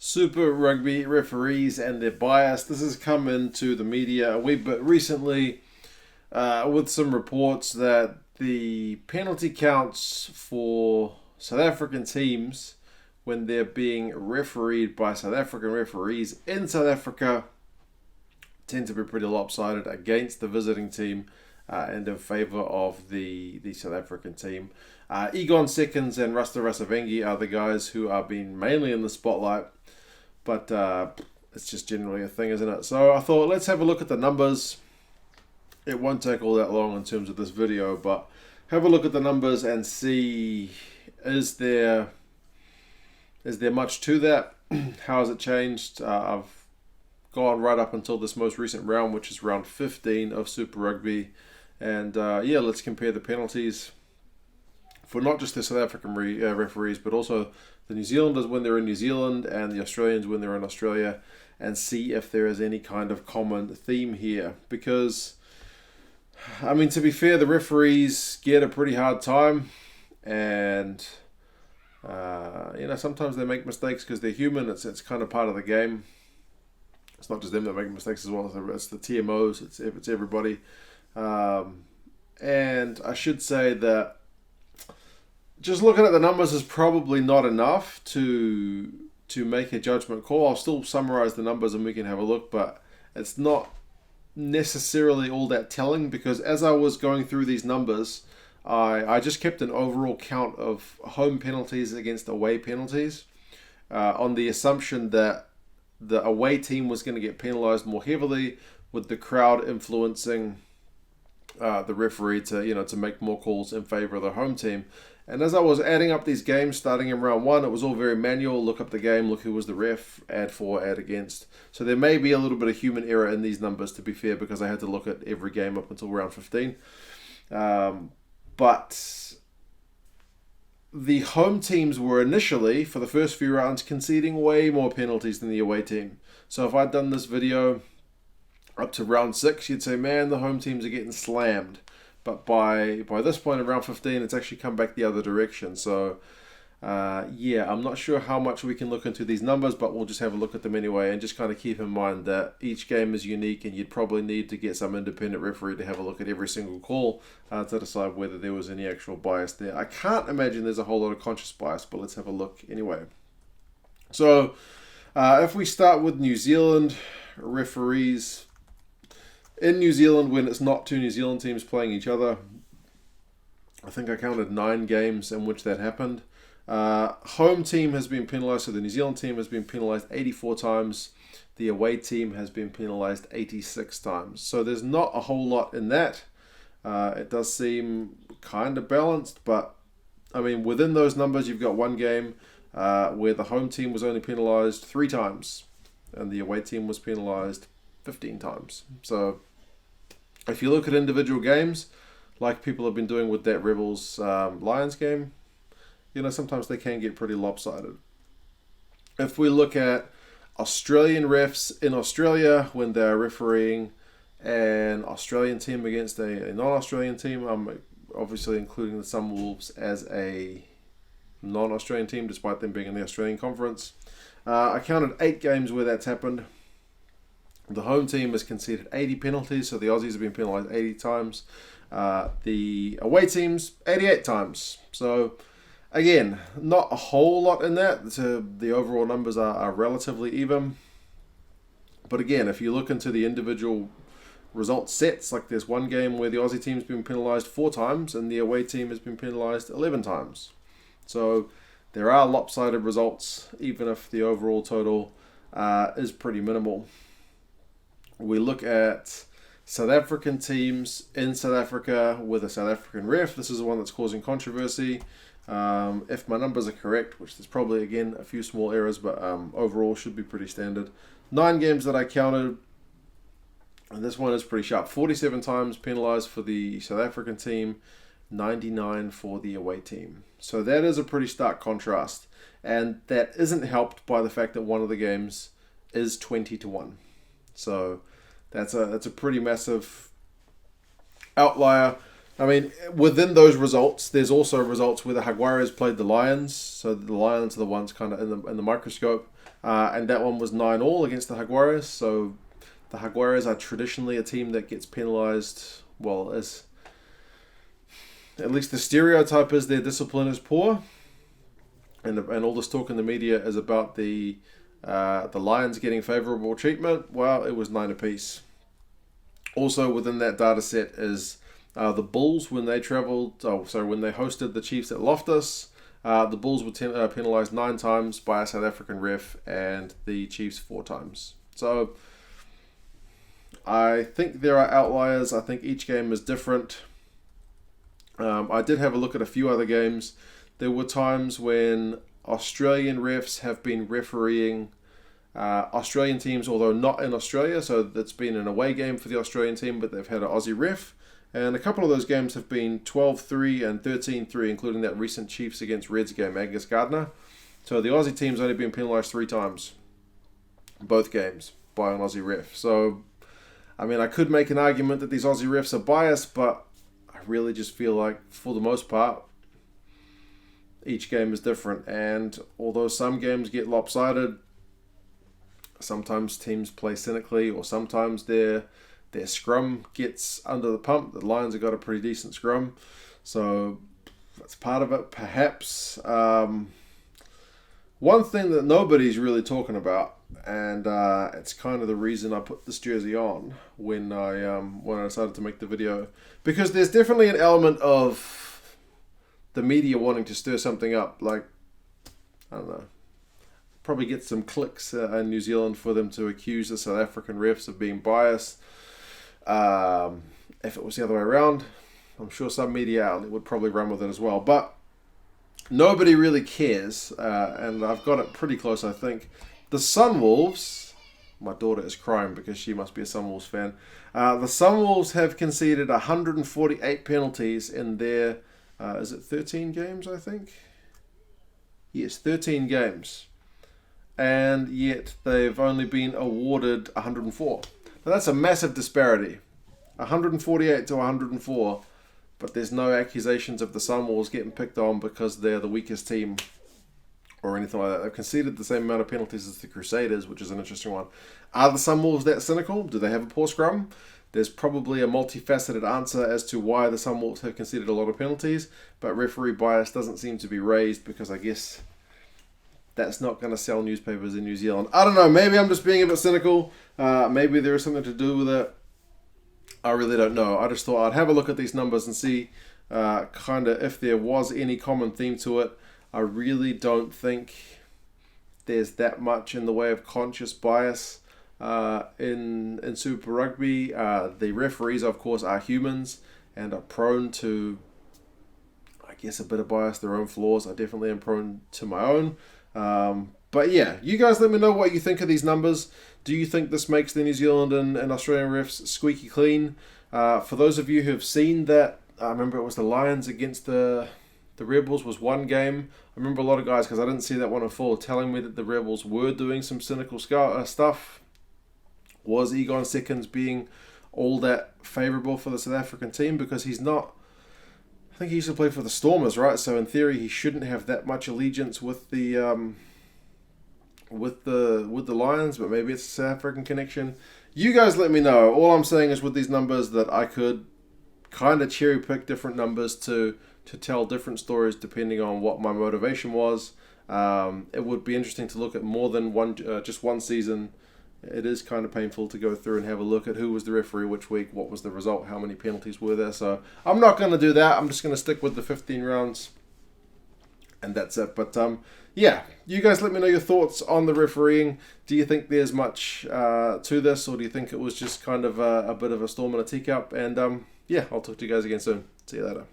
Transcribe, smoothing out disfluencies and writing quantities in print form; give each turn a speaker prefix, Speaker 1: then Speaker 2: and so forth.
Speaker 1: Super Rugby referees and their bias. This has come into the media a wee bit recently with some reports that the penalty counts for South African teams when they're being refereed by South African referees in South Africa tend to be pretty lopsided against the visiting team and in favour of the South African team. Egon Seconds and Rasta Rasavengi are the guys who are being mainly in the spotlight, but it's just generally a thing, isn't it? So I thought, let's have a look at the numbers. It won't take all that long in terms of this video, but have a look at the numbers and see, is there much to that? How has it changed? I've gone right up until this most recent round, which is round 15 of Super Rugby. And let's compare the penalties for not just the South African referees, but also the New Zealanders when they're in New Zealand and the Australians when they're in Australia, and see if there is any kind of common theme here. Because, I mean, to be fair, the referees get a pretty hard time, and sometimes they make mistakes because they're human. It's kind of part of the game. It's not just them that make mistakes as well. It's the TMOs. It's everybody. And I should say that just looking at the numbers is probably not enough to make a judgment call. I'll still summarize the numbers and we can have a look, but it's not necessarily all that telling, because as I was going through these numbers, I just kept an overall count of home penalties against away penalties on the assumption that the away team was going to get penalized more heavily, with the crowd influencing the referee to make more calls in favor of the home team. And as I was adding up these games starting in round one, it was all very manual. Look up the game, look who was the ref, add for, add against. So there may be a little bit of human error in these numbers, to be fair, because I had to look at every game up until round 15. But the home teams were initially, for the first few rounds, conceding way more penalties than the away team. So if I'd done this video up to round 6, you'd say, man, the home teams are getting slammed. But by this point in round 15, it's actually come back the other direction. So, I'm not sure how much we can look into these numbers, but we'll just have a look at them anyway, and just kind of keep in mind that each game is unique, and you'd probably need to get some independent referee to have a look at every single call to decide whether there was any actual bias there. I can't imagine there's a whole lot of conscious bias, but let's have a look anyway. So, if we start with New Zealand referees, in New Zealand, when it's not two New Zealand teams playing each other, I think I counted 9 games in which that happened. Home team has been penalised, so the New Zealand team has been penalised 84 times. The away team has been penalised 86 times. So there's not a whole lot in that. It does seem kind of balanced, but I mean, within those numbers, you've got one game where the home team was only penalised 3 times, and the away team was penalised 15 times. So if you look at individual games, like people have been doing with that Rebels Lions game, sometimes they can get pretty lopsided. If we look at Australian refs in Australia when they're refereeing an Australian team against a non-Australian team, I'm obviously including the Sunwolves as a non-Australian team despite them being in the Australian Conference. I counted 8 games where that's happened. The home team has conceded 80 penalties, so the Aussies have been penalised 80 times. The away teams, 88 times. So, again, not a whole lot in that. The overall numbers are relatively even. But again, if you look into the individual result sets, like there's one game where the Aussie team's been penalised 4 times and the away team has been penalised 11 times. So there are lopsided results, even if the overall total is pretty minimal. We look at South African teams in South Africa with a South African ref. This is the one that's causing controversy. If my numbers are correct, which there's probably, again, a few small errors, but overall should be pretty standard. 9 games that I counted, and this one is pretty sharp. 47 times penalised for the South African team, 99 for the away team. So that is a pretty stark contrast, and that isn't helped by the fact that one of the games is 20-1. So that's a pretty massive outlier. I mean, within those results, there's also results where the Jaguares played the Lions. So the Lions are the ones kind of in the microscope. And that one was 9-all against the Jaguares. So the Jaguares are traditionally a team that gets penalised, well, as at least the stereotype is their discipline is poor. And all this talk in the media is about the Lions getting favourable treatment. Well, it was 9 apiece. Also within that data set is the Bulls when they when they hosted the Chiefs at Loftus. The Bulls were penalised 9 times by a South African ref, and the Chiefs 4 times. So I think there are outliers. I think each game is different. I did have a look at a few other games. There were times when Australian refs have been refereeing Australian teams, although not in Australia, so it's been an away game for the Australian team, but they've had an Aussie ref. And a couple of those games have been 12-3 and 13-3, including that recent Chiefs against Reds game, Angus Gardner. So the Aussie team's only been penalised 3 times, both games, by an Aussie ref. So, I mean, I could make an argument that these Aussie refs are biased, but I really just feel like, for the most part, each game is different. And although some games get lopsided, sometimes teams play cynically, or sometimes their scrum gets under the pump. The Lions have got a pretty decent scrum, so that's part of it, perhaps. One thing that nobody's really talking about, and it's kind of the reason I put this jersey on when I decided to make the video, because there's definitely an element of the media wanting to stir something up, like, I don't know, probably get some clicks in New Zealand for them to accuse the South African refs of being biased. If it was the other way around, I'm sure some media outlet would probably run with it as well. But nobody really cares, and I've got it pretty close, I think. The Sunwolves, my daughter is crying because she must be a Sunwolves fan. The Sunwolves have conceded 148 penalties in their, is it 13 games, I think? Yes, 13 games. And yet they've only been awarded 104. Now that's a massive disparity. 148 to 104, but there's no accusations of the Sunwolves getting picked on because they're the weakest team or anything like that. They've conceded the same amount of penalties as the Crusaders, which is an interesting one. Are the Sunwolves that cynical? Do they have a poor scrum? There's probably a multifaceted answer as to why the Sunwolves have conceded a lot of penalties, but referee bias doesn't seem to be raised because I guess that's not going to sell newspapers in New Zealand. I don't know. Maybe I'm just being a bit cynical. Maybe there is something to do with it. I really don't know. I just thought I'd have a look at these numbers and see kind of if there was any common theme to it. I really don't think there's that much in the way of conscious bias in Super Rugby. The referees, of course, are humans and are prone to, I guess, a bit of bias, their own flaws. I definitely am prone to my own. But yeah, you guys let me know what you think of these numbers. Do you think this makes the New Zealand and Australian refs squeaky clean? For those of you who have seen that, I remember it was the Lions against the Rebels was one game. I remember a lot of guys, because I didn't see that one in full, telling me that the Rebels were doing some cynical stuff. Was Egon Seconds being all that favourable for the South African team? Because he's not... I think he used to play for the Stormers, right? So in theory, he shouldn't have that much allegiance with the Lions, but maybe it's a South African connection. You guys let me know. All I'm saying is with these numbers that I could kind of cherry pick different numbers to tell different stories depending on what my motivation was. It would be interesting to look at more than just one season. It is kind of painful to go through and have a look at who was the referee which week, what was the result, how many penalties were there. So I'm not going to do that. I'm just going to stick with the 15 rounds. And that's it. But yeah, you guys let me know your thoughts on the refereeing. Do you think there's much to this, or do you think it was just kind of a bit of a storm in a teacup? And yeah, I'll talk to you guys again soon. See you later.